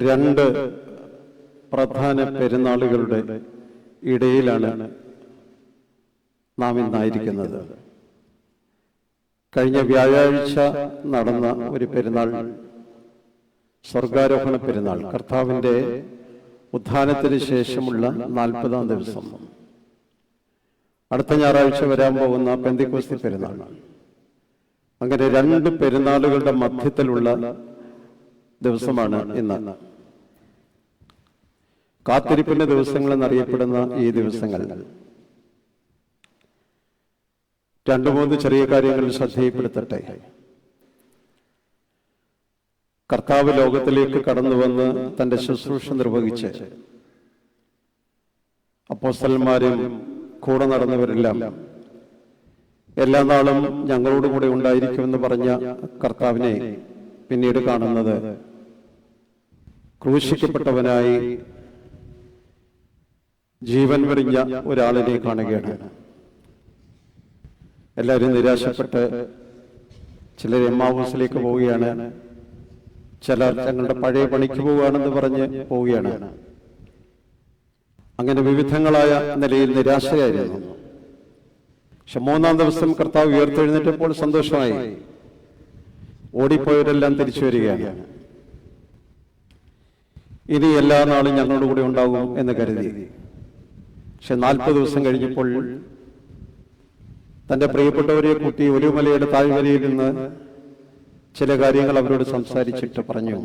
രണ്ട് പ്രധാന പെരുന്നാളുകളുടെ ഇടയിലാണ് നാം ഇന്നായിരിക്കുന്നത്. കഴിഞ്ഞ വ്യാഴാഴ്ച നടന്ന ഒരു പെരുന്നാൾ, സ്വർഗാരോഹണ പെരുന്നാൾ, കർത്താവിൻ്റെ ഉത്ഥാനത്തിന് ശേഷമുള്ള 40-ാം ദിവസം. അടുത്ത ഞായറാഴ്ച വരാൻ പോകുന്ന പെന്തിക്കോസ്തി പെരുന്നാൾ. അങ്ങനെ രണ്ട് പെരുന്നാളുകളുടെ മധ്യത്തിലുള്ള ദിവസമാണ് ഇന്ന്. കാത്തിരിപ്പിന്റെ ദിവസങ്ങൾ എന്നറിയപ്പെടുന്ന ഈ ദിവസങ്ങൾ 2-3 ചെറിയ കാര്യങ്ങൾ ശ്രദ്ധയിൽപ്പെടുത്തട്ടെ. കർത്താവ് ലോകത്തിലേക്ക് കടന്നു വന്ന് തന്റെ ശുശ്രൂഷ നിർവഹിച്ച് അപ്പോസ്തലന്മാരും കൂടെ നടന്നവരെല്ലാം എല്ലാ നാളും ഞങ്ങളോട് കൂടെ ഉണ്ടായിരിക്കുമെന്ന് പറഞ്ഞ കർത്താവിനെ പിന്നീട് കാണുന്നത് ക്രൂശിക്കപ്പെട്ടവനായി ജീവൻ വെറിഞ്ഞ ഒരാളിനെ കാണുകയാണ്. എല്ലാവരും നിരാശപ്പെട്ട് ചിലർ എമ്മാവൂസിലേക്ക് പോവുകയാണ്, ചിലർ തങ്ങളുടെ പഴയ പണിക്ക് പോവുകയാണെന്ന് പറഞ്ഞ് പോവുകയാണ്. അങ്ങനെ വിവിധങ്ങളായ നിലയിൽ നിരാശയായിരുന്നു. പക്ഷെ 3-ാം ദിവസം കർത്താവ് ഉയർത്തെഴുന്നേറ്റപ്പോൾ സന്തോഷമായി. ഓടിപ്പോയവരെല്ലാം തിരിച്ചു വരികയാണ്. ഇനി എല്ലാ നാളും ഞങ്ങളുടെ കൂടെ ഉണ്ടാകും എന്ന് കരുതി. പക്ഷെ 40 ദിവസം കഴിഞ്ഞപ്പോൾ തന്റെ പ്രിയപ്പെട്ടവരെ കൂട്ടി ഒരു മലയുടെ താഴ്വരയിൽ നിന്ന് ചില കാര്യങ്ങൾ അവരോട് സംസാരിച്ചിട്ട് പറഞ്ഞു,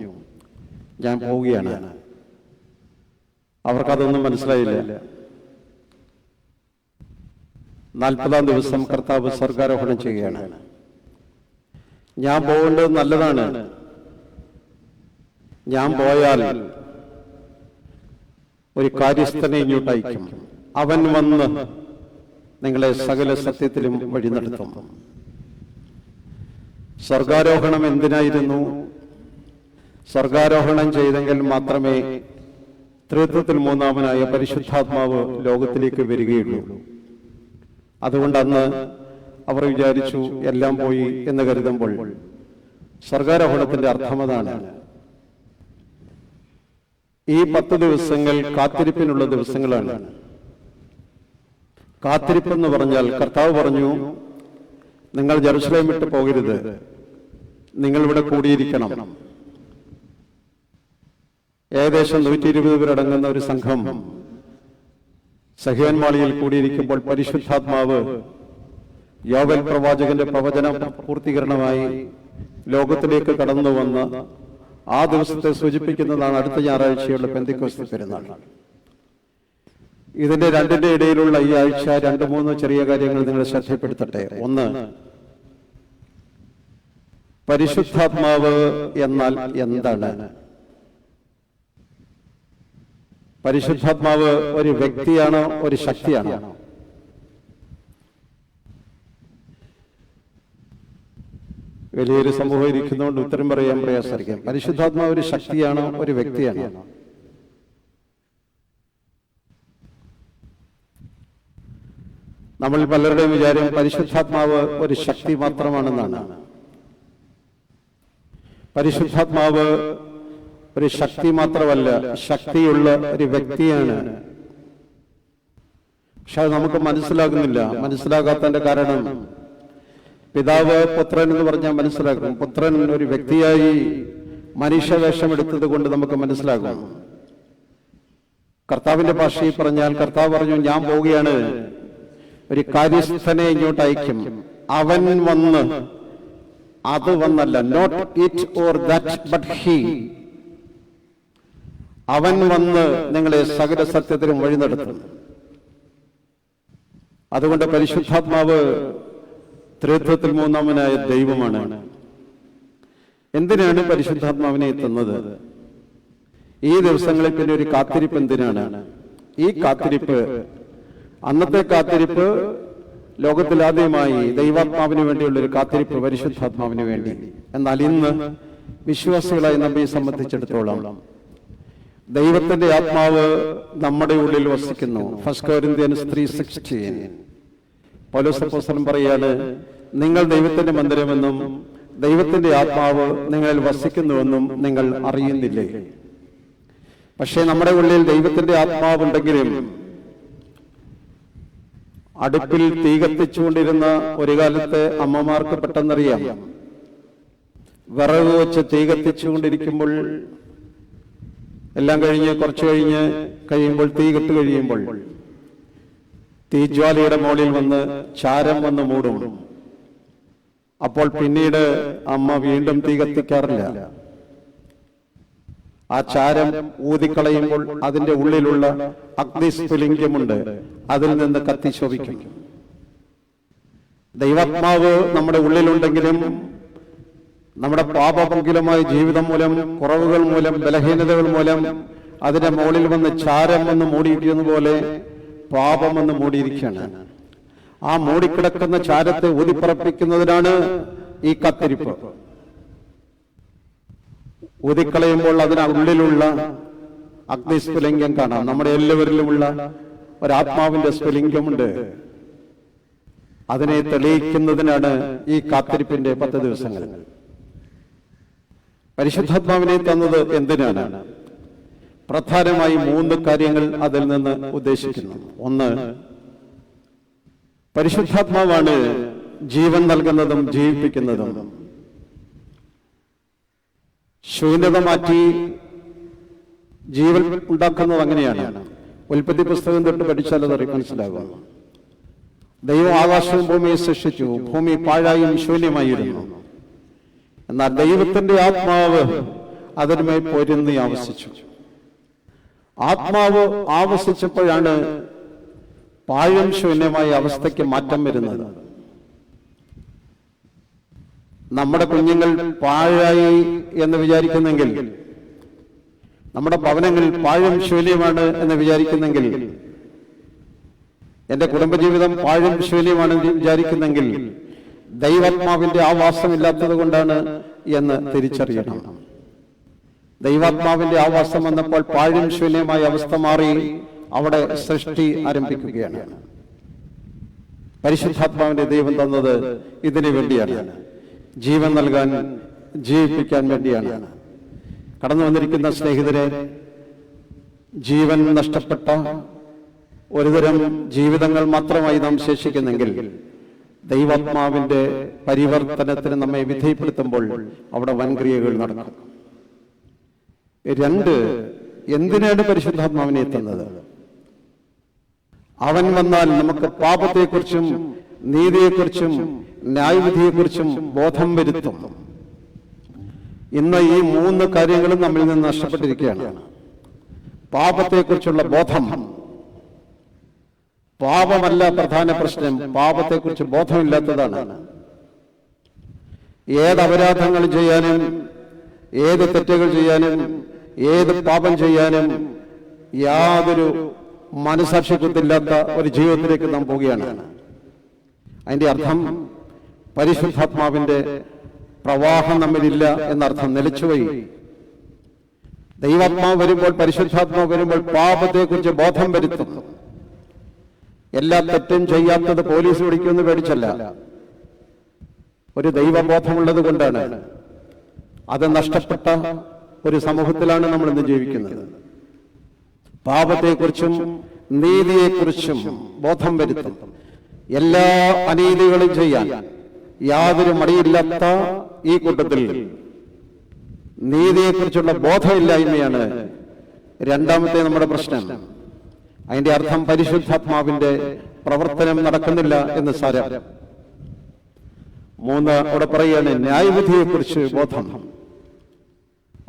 ഞാൻ പോവുകയാണ്. അവർക്കതൊന്നും മനസ്സിലായില്ല. 40-ാം ദിവസം കർത്താവ് സ്വർഗാരോഹണം ചെയ്യുകയാണ്. ഞാൻ പോകേണ്ടത് നല്ലതാണ്. ഞാൻ പോയാൽ ഒരു കാര്യസ്ഥനെ ഇങ്ങോട്ട് അയക്കും. അവൻ വന്ന് നിങ്ങളെ സകല സത്യത്തിലും വഴി നടത്തും. സ്വർഗാരോഹണം എന്തിനായിരുന്നു? സ്വർഗാരോഹണം ചെയ്തെങ്കിൽ മാത്രമേ ത്രിത്വത്തിൽ 3-ാമനായ പരിശുദ്ധാത്മാവ് ലോകത്തിലേക്ക് വരികയുള്ളൂ. അതുകൊണ്ട് അന്ന് അവർ വിചാരിച്ചു എല്ലാം പോയി എന്ന് കരുതുമ്പോൾ സ്വർഗാരോഹണത്തിന്റെ അർത്ഥം അതാണ്. ഈ 10 ദിവസങ്ങൾ കാത്തിരിപ്പിനുള്ള ദിവസങ്ങളാണ്. കാത്തിരിപ്പെന്ന് പറഞ്ഞാൽ കർത്താവ് പറഞ്ഞു, നിങ്ങൾ ജെറുസലേം വിട്ട് പോകരുത്, നിങ്ങൾ ഇവിടെ കൂടിയിരിക്കണം. ഏകദേശം 120 പേരടങ്ങുന്ന ഒരു സംഘം സഹ്യോൻ മാളിയിൽ കൂടിയിരിക്കുമ്പോൾ പരിശുദ്ധാത്മാവ് യോവേൽ പ്രവാചകന്റെ പ്രവചന പൂർത്തീകരണമായി ലോകത്തിലേക്ക് കടന്നു വന്ന് ആ ദിവസത്തെ സൂചിപ്പിക്കുന്നതാണ് അടുത്ത ഞായറാഴ്ചയുള്ള പെന്തിക്കോസ്തി പെരുന്നാൾ. ഇതിന്റെ രണ്ടിന്റെ ഇടയിലുള്ള ഈ ആഴ്ച 2-3 ചെറിയ കാര്യങ്ങൾ നിങ്ങൾ ശ്രദ്ധപ്പെടുത്തട്ടെ. ഒന്ന്, പരിശുദ്ധാത്മാവ് എന്നാൽ എന്താണ്? പരിശുദ്ധാത്മാവ് ഒരു വ്യക്തിയാണോ, ഒരു ശക്തിയാണോ? വലിയൊരു സമൂഹം ഇരിക്കുന്നതുകൊണ്ട് ഉത്തരം പറയാൻ പ്രയാസമായിരിക്കാം. പരിശുദ്ധാത്മാവ് ഒരു ശക്തിയാണോ, ഒരു വ്യക്തിയാണോ? നമ്മൾ പലരുടെയും വിചാരം പരിശുദ്ധാത്മാവ് ഒരു ശക്തി മാത്രമാണെന്നാണ്. പരിശുദ്ധാത്മാവ് ഒരു ശക്തി മാത്രമല്ല, ശക്തിയുള്ള ഒരു വ്യക്തിയാണ്. പക്ഷെ അത് നമുക്ക് മനസ്സിലാകുന്നില്ല. മനസ്സിലാകാത്തതിന്റെ കാരണം പിതാവ് പുത്രൻ എന്ന് പറഞ്ഞാൽ മനസ്സിലാക്കും. പുത്രൻ ഒരു വ്യക്തിയായി മനുഷ്യവേഷം എടുത്തത് കൊണ്ട് നമുക്ക് മനസ്സിലാകും. കർത്താവിന്റെ ഭാഷയിൽ പറഞ്ഞാൽ കർത്താവ് പറഞ്ഞു, ഞാൻ പോവുകയാണ്, ഒരു കാര്യസ്ഥനെ ഇങ്ങോട്ട് അയക്കും. അവൻ വന്ന്, അത് വന്നല്ല, not it or that but he, അവൻ വന്ന് നിങ്ങളെ സകല സത്യത്തിലും വഴി നടത്തും. അതുകൊണ്ട് പരിശുദ്ധാത്മാവ് ത്രിത്വത്തിൽ 3-ാമനായ ദൈവമാണ്. എന്തിനാണ് പരിശുദ്ധാത്മാവിനെ എത്തുന്നത്? ഈ ദിവസങ്ങളിൽ പിന്നെ ഒരു കാത്തിരിപ്പ് എന്തിനാണ്? ഈ കാത്തിരിപ്പ്, അന്നത്തെ കാത്തിരിപ്പ് ലോകത്തിൽ ആദ്യമായി ദൈവാത്മാവിന് വേണ്ടിയുള്ള ഒരു കാത്തിരിപ്പ്, പരിശുദ്ധാത്മാവിന് വേണ്ടി. എന്നാൽ ഇന്ന് വിശ്വാസികളായി നമ്മെ സംബന്ധിച്ചിടത്തോളം ദൈവത്തിന്റെ ആത്മാവ് നമ്മുടെ ഉള്ളിൽ വസിക്കുന്നു. 1 Corinthians 3:16 പൗലോസ് അപ്പോസ്തലൻ പറയാണ്, നിങ്ങൾ ദൈവത്തിന്റെ മന്ദിരമെന്നും ദൈവത്തിന്റെ ആത്മാവ് നിങ്ങളിൽ വസിക്കുന്നുവെന്നും നിങ്ങൾ അറിയുന്നില്ലേ? പക്ഷേ നമ്മുടെ ഉള്ളിൽ ദൈവത്തിന്റെ ആത്മാവുണ്ടെങ്കിലും അടുപ്പിൽ തീ കത്തിച്ചുകൊണ്ടിരുന്ന ഒരു കാലത്ത് അമ്മമാർക്ക് പെട്ടെന്നറിയാം, വിറക് വെച്ച് തീ കത്തിച്ചുകൊണ്ടിരിക്കുമ്പോൾ എല്ലാം കഴിഞ്ഞ് കുറച്ച് കഴിയുമ്പോൾ തീ കെട്ട് കഴിയുമ്പോൾ തീജ്വാലയുടെ മുകളിൽ വന്ന് ചാരം വന്ന് മൂടും. അപ്പോൾ പിന്നീട് അമ്മ വീണ്ടും തീ കത്തിക്കാറില്ല. ആ ചാരം ഊതിക്കളയുമ്പോൾ അതിന്റെ ഉള്ളിലുള്ള അഗ്നിസ്ഫുലിംഗമുണ്ട്, അതിൽ നിന്ന് കത്തിശോഭിക്കും. ദൈവാത്മാവ് നമ്മുടെ ഉള്ളിലുണ്ടെങ്കിലും നമ്മുടെ പാപപങ്കിലമായ ജീവിതം മൂലം, കുറവുകൾ മൂലം, ബലഹീനതകൾ മൂലം അതിന്റെ മുകളിൽ വന്ന് ചാരം വന്ന് മൂടിയിരിക്കുന്ന പോലെ പാപം വന്ന് മൂടിയിരിക്കുകയാണ്. ആ മൂടിക്കിടക്കുന്ന ചാരത്തെ ഊതിപ്പറപ്പിക്കുന്നതിനാണ് ഈ കത്തിരിപ്പ്. ഊതിക്കളയുമ്പോൾ അതിനുള്ളിലുള്ള അഗ്നിസ്ഫുലിംഗം കാണാം. നമ്മുടെ എല്ലാവരിലുമുള്ള ഒരാത്മാവിന്റെ സ്ഫുലിംഗമുണ്ട്. അതിനെ തെളിയിക്കുന്നതിനാണ് ഈ കാത്തിരിപ്പിന്റെ 10 ദിവസങ്ങൾ. പരിശുദ്ധാത്മാവിനെ തന്നത് എന്തിനാണ്? പ്രധാനമായി 3 കാര്യങ്ങൾ അതിൽ നിന്ന് ഉദ്ദേശിക്കുന്നു. ഒന്ന്, പരിശുദ്ധാത്മാവാണ് ജീവൻ നൽകുന്നതും ജീവിപ്പിക്കുന്നതും. ശൂന്യത മാറ്റി ജീവൻ ഉണ്ടാക്കുന്നത് അങ്ങനെയാണ്. ഉൽപ്പത്തി പുസ്തകം തൊട്ട് പഠിച്ചാൽ അത് മനസ്സിലാകും. ദൈവം ആകാശവും ഭൂമിയെ സൃഷ്ടിച്ചു, ഭൂമി പാഴായും ശൂന്യമായിരുന്നു. എന്നാൽ ദൈവത്തിന്റെ ആത്മാവ് അതിന്മേൽ പൊരുന്നി ആവസിച്ചു. ആത്മാവ് ആവസിച്ചപ്പോഴാണ് പാഴും ശൂന്യമായ അവസ്ഥയ്ക്ക് മാറ്റം വരുന്നത്. നമ്മുടെ കുഞ്ഞുങ്ങൾ പാഴായി എന്ന് വിചാരിക്കുന്നെങ്കിൽ, നമ്മുടെ ഭവനങ്ങൾ പാഴും ശൂന്യമാണ് എന്ന് വിചാരിക്കുന്നെങ്കിൽ, എന്റെ കുടുംബജീവിതം പാഴും ശൂന്യമാണെന്ന് വിചാരിക്കുന്നെങ്കിൽ ദൈവാത്മാവിന്റെ ആവാസമില്ലാത്തത് കൊണ്ടാണ് എന്ന് തിരിച്ചറിയണം. ദൈവാത്മാവിന്റെ ആവാസം വന്നപ്പോൾ പാഴും ശൂന്യമായ അവസ്ഥ മാറി അവിടെ സൃഷ്ടി ആരംഭിക്കുകയാണ്. പരിശുദ്ധാത്മാവിന്റെ ദൈവം തന്നത് ഇതിനു വേണ്ടിയാണ്, ജീവൻ നൽകാൻ, ജീവിപ്പിക്കാൻ വേണ്ടിയാണ്. കടന്നു വന്നിരിക്കുന്ന സ്നേഹിതരെ, ജീവൻ നഷ്ടപ്പെട്ട ഒരുതരം ജീവിതങ്ങൾ മാത്രമായി നാം ശേഷിക്കുന്നെങ്കിൽ ദൈവാത്മാവിന്റെ പരിവർത്തനത്തിന് നമ്മെ വിധേയപ്പെടുത്തുമ്പോൾ അവിടെ വൻക്രിയകൾ നടക്കും. 2, എന്തിനാണ് പരിശുദ്ധാത്മാവിനെ എത്തുന്നത്? അവൻ വന്നാൽ നമുക്ക് പാപത്തെക്കുറിച്ചും നീതിയെക്കുറിച്ചും ന്യായവിധിയെക്കുറിച്ചും ബോധം വരുത്തും. ഇന്ന് ഈ 3 കാര്യങ്ങളും നമ്മിൽ നിന്ന് നഷ്ടപ്പെട്ടിരിക്കുകയാണ്. പാപത്തെക്കുറിച്ചുള്ള ബോധം. പാപമല്ല പ്രധാന പ്രശ്നം, പാപത്തെക്കുറിച്ച് ബോധമില്ലാത്തതാണ്. ഏത് അപരാധങ്ങൾ ചെയ്യാനും, ഏത് തെറ്റുകൾ ചെയ്യാനും, ഏത് പാപം ചെയ്യാനും യാതൊരു മനസാക്ഷിത്വമില്ലാത്ത ഒരു ജീവിതത്തിലേക്ക് നാം പോവുകയാണ്. അതിന്റെ അർത്ഥം പരിശുദ്ധാത്മാവിന്റെ പ്രവാഹം നമ്മിലില്ല എന്നർത്ഥം. നിലച്ചുപോയി. ദൈവാത്മാവ് വരുമ്പോൾ, പരിശുദ്ധാത്മാവ് വരുമ്പോൾ പാപത്തെക്കുറിച്ച് ബോധം വരുത്തും. എല്ലാ തെറ്റും ചെയ്യാത്തത് പോലീസ് പിടിക്കുമെന്ന് പേടിച്ചല്ല, ഒരു ദൈവബോധമുള്ളത് കൊണ്ടാണ്. അത് നഷ്ടപ്പെട്ട ഒരു സമൂഹത്തിലാണ് നമ്മൾ ഇന്ന് ജീവിക്കുന്നത്. പാപത്തെക്കുറിച്ചും നീതിയെക്കുറിച്ചും ബോധം വരുത്തും. എല്ലാ അനീതികളും ചെയ്യാൻ യാതൊരു മടിയില്ലാത്ത ഈ കൂട്ടത്തിൽ നീതിയെക്കുറിച്ചുള്ള ബോധമില്ലായ്മയാണ് രണ്ടാമത്തെ നമ്മുടെ പ്രശ്നം. അതിന്റെ അർത്ഥം പരിശുദ്ധാത്മാവിന്റെ പ്രവർത്തനം നടക്കുന്നില്ല എന്ന് സാരം. 3 അവിടെ പറയുകയാണ് ന്യായവിധിയെക്കുറിച്ച് ബോധം.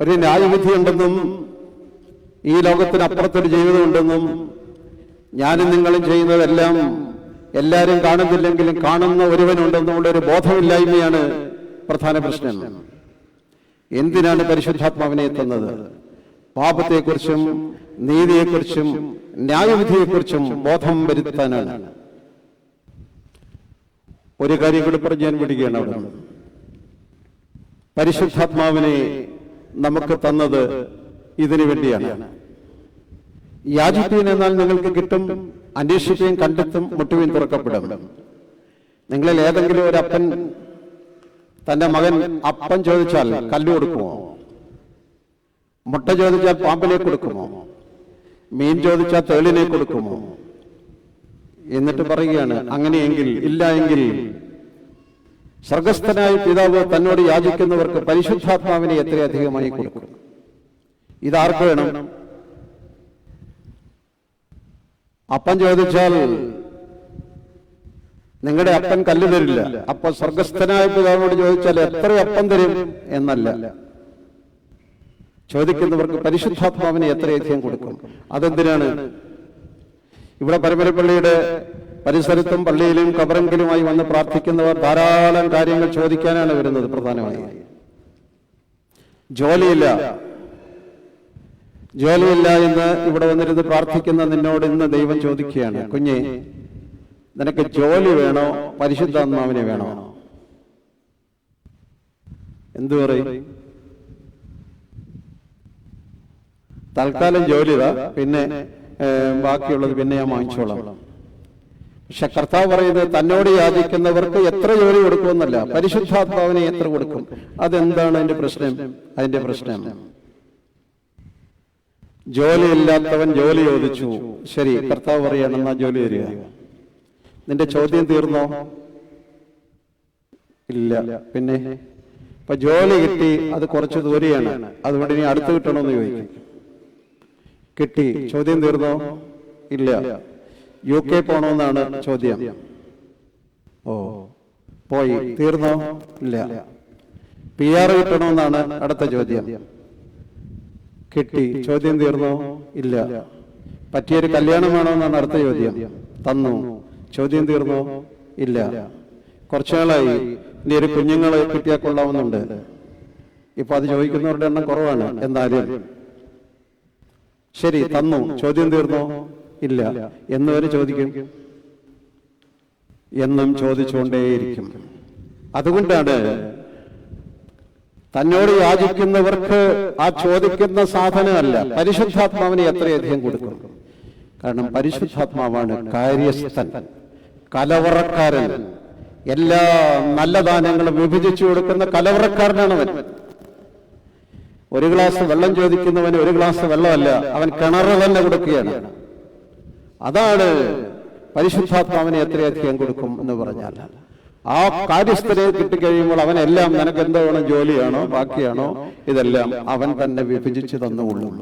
ഒരു ന്യായവിധി ഉണ്ടെന്നും ഈ ലോകത്തിനപ്പുറത്തൊരു ജീവിതമുണ്ടെന്നും ഞാനും നിങ്ങളും ചെയ്യുന്നതെല്ലാം എല്ലാവരും കാണുന്നില്ലെങ്കിലും കാണുന്ന ഒരുവനുണ്ടെന്നുള്ള ഒരു ബോധമില്ലായ്മയാണ് പ്രധാന പ്രശ്നം. എന്തിനാണ് പരിശുദ്ധാത്മാവിനെ എത്തുന്നത്? പാപത്തെക്കുറിച്ചും നീതിയെക്കുറിച്ചും ന്യായവിധിയെക്കുറിച്ചും ബോധം വരുത്താനാണ്. ഒരു കാര്യം കൂടി പറഞ്ഞ് ഞാൻ വിടുകയാണ്. അവിടെ പരിശുദ്ധാത്മാവിനെ നമുക്ക് തന്നത് ഇതിനു വേണ്ടിയാണ്. യാചിപ്പീൻ എന്നാൽ നിങ്ങൾക്ക് കിട്ടും, അന്വേഷിക്കുകയും കണ്ടെത്തും, മുട്ടുകയും തുറക്കപ്പെടും. നിങ്ങളിൽ ഏതെങ്കിലും ഒരു അപ്പൻ തന്റെ മകൻ അപ്പം ചോദിച്ചാൽ കല്ല് കൊടുക്കുമോ? മുട്ട ചോദിച്ചാൽ പാമ്പിനെ കൊടുക്കുമോ? മീൻ ചോദിച്ചാൽ തേളിനെ കൊടുക്കുമോ? എന്നിട്ട് പറയുകയാണ്, അങ്ങനെയെങ്കിൽ ഇല്ല എങ്കിൽ സ്വർഗസ്ഥനായ പിതാവ് തന്നോട് യാചിക്കുന്നവർക്ക് പരിശുദ്ധാത്മാവിനെ എത്രയധികമായി കൊടുക്കും. ഇതാർക്ക് വേണം? അപ്പം ചോദിച്ചാൽ നിങ്ങളുടെ അപ്പൻ കല്ല് തരില്ല. അപ്പൊ സ്വർഗസ്ഥനായ പിതാവിനോട് ചോദിച്ചാൽ എത്ര അപ്പം തരും എന്നല്ല, ചോദിക്കുന്നവർക്ക് പരിശുദ്ധാത്മാവിനെ എത്രയധികം കൊടുക്കും. അതെന്തിനാണ്? ഇവിടെ പരമരപ്പള്ളിയുടെ പരിസരത്തും പള്ളിയിലും കബറെങ്കിലുമായി വന്ന് പ്രാർത്ഥിക്കുന്നവർ ധാരാളം കാര്യങ്ങൾ ചോദിക്കാനാണ് വരുന്നത്. പ്രധാനമായി ജോലിയില്ല എന്ന് ഇവിടെ വന്നിരുന്ന് പ്രാർത്ഥിക്കുന്ന നിന്നോട് ഇന്ന് ദൈവം ചോദിക്കുകയാണ്, കുഞ്ഞെ, നിനക്ക് ജോലി വേണോ പരിശുദ്ധാത്മാവിനെ വേണോ? എന്തു പറയും? തൽക്കാലം ജോലി പിന്നെ ബാക്കിയുള്ളത് പിന്നെ ഞാൻ വാങ്ങിച്ചോളാം. പക്ഷെ കർത്താവ് പറയുന്നത് തന്നോട് യാചിക്കുന്നവർക്ക് എത്ര ജോലി കൊടുക്കുമെന്നല്ല, പരിശുദ്ധാത്മാവിനെ എത്ര കൊടുക്കും. അതെന്താണ് അതിന്റെ പ്രശ്നം? അതിന്റെ പ്രശ്നം ജോലിയില്ലാത്തവൻ ജോലി ചോദിച്ചു. ശരി, കർത്താവ് പറയാണ്, എന്നാ ജോലി തരിക. നിന്റെ ചോദ്യം തീർന്നോ? ഇല്ല. പിന്നെ ഇപ്പൊ ജോലി കിട്ടി, അത് കുറച്ച് ദൂരെയാണ്, അതുകൊണ്ട് ഇനി അടുത്ത് കിട്ടണമെന്ന് ചോദിക്കും. കിട്ടി, ചോദ്യം തീർന്നോ? ഇല്ല. UK പോണമെന്നാണ് ചോദ്യം. ഓ, പോയി, തീർന്നോ? ഇല്ല. PR കിട്ടണമെന്നാണ് അടുത്ത ചോദ്യം. കിട്ടി, ചോദ്യം തീർന്നോ? ഇല്ല. പറ്റിയൊരു കല്യാണം വേണമെന്നാണ് അടുത്ത ചോദ്യം. തന്നു, ചോദ്യം തീർന്നോ? ഇല്ല. കുറച്ചുനാളായി ഇനി ഒരു കുഞ്ഞുങ്ങളെ കിട്ടിയാൽ കൊള്ളാവുന്നുണ്ട്. ഇപ്പൊ അത് ചോദിക്കുന്നവരുടെ എണ്ണം കുറവാണ്. എന്നാലും ശരി, തന്നു, ചോദ്യം തീർന്നോ? ഇല്ല. എന്നുവരെ ചോദിക്കും, എന്നും ചോദിച്ചുകൊണ്ടേയിരിക്കും. അതുകൊണ്ടാണ് തന്നോട് യാചിക്കുന്നവർക്ക് ആ ചോദിക്കുന്ന സാധനമല്ല, പരിശുദ്ധാത്മാവിനെ എത്രയധികം കൊടുക്കും. കാരണം പരിശുദ്ധാത്മാവാണ് കാര്യസ്ഥൻ, കലവറക്കാരൻ. എല്ലാ നല്ല ദാനങ്ങളും വിഭജിച്ചു കൊടുക്കുന്ന കലവറക്കാരനാണ് അവൻ. ഒരു ഗ്ലാസ് വെള്ളം ചോദിക്കുന്നവന് ഒരു ഗ്ലാസ് വെള്ളമല്ല, അവൻ കിണറ് തന്നെ കൊടുക്കുകയാണ്. അതാണ് പരിശുദ്ധാത്മാവിനെ എത്രയധികം കൊടുക്കും എന്ന് പറഞ്ഞാൽ. ആ കാര്യസ്ഥനെ കിട്ടിക്കഴിയുമ്പോൾ അവനെല്ലാം, നിനക്ക് എന്തോ വേണം, ജോലിയാണോ ബാക്കിയാണോ, ഇതെല്ലാം അവൻ തന്നെ വിഭജിച്ച് തന്നുകൊള്ളും.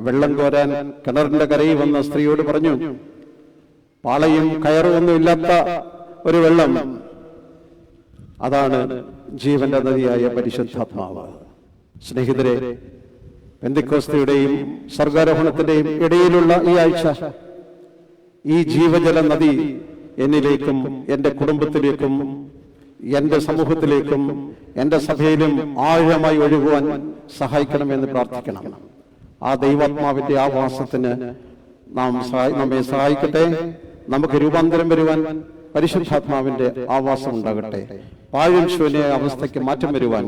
വെള്ളം കോരാൻ കിണറിന്റെ കരയിൽ വന്ന സ്ത്രീയോട് പറഞ്ഞു, പാളയും കയറും ഒന്നും ഇല്ലാത്ത ഒരു വെള്ളം, അതാണ് ജീവന്റെ നദിയായ പരിശുദ്ധാത്മാവ്. സ്നേഹിതരെ, പെന്തിക്കോസ്തയുടെയും സ്വർഗാരോഹണത്തിന്റെയും ഇടയിലുള്ള ഈ ആഴ്ച ഈ ജീവജല നദി എന്നിലേക്കും എന്റെ കുടുംബത്തിലേക്കും എന്റെ സമൂഹത്തിലേക്കും എന്റെ സഭയിലും ആഴമായി ഒഴുകുവാൻ സഹായിക്കണമെന്ന് പ്രാർത്ഥിക്കണം. ആ ദൈവാത്മാവിന്റെ ആവാസത്തിന് നമ്മെ സഹായിക്കട്ടെ. നമുക്ക് രൂപാന്തരം വരുവാൻ പരിശുദ്ധാത്മാവിന്റെ ആവാസം ഉണ്ടാകട്ടെ. പാഴും ശൂന്യ അവസ്ഥയ്ക്ക് മാറ്റം വരുവാൻ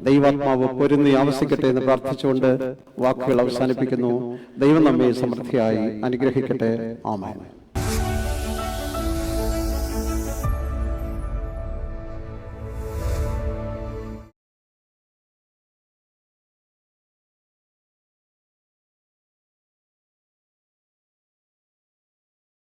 ദൈവാത്മാവ് പൊരുന്നി ആവസിക്കട്ടെ എന്ന് പ്രാർത്ഥിച്ചുകൊണ്ട് വാക്കുകൾ അവസാനിപ്പിക്കുന്നു. ദൈവം നമ്മെ സമൃദ്ധിയായി അനുഗ്രഹിക്കട്ടെ. ആമേൻ.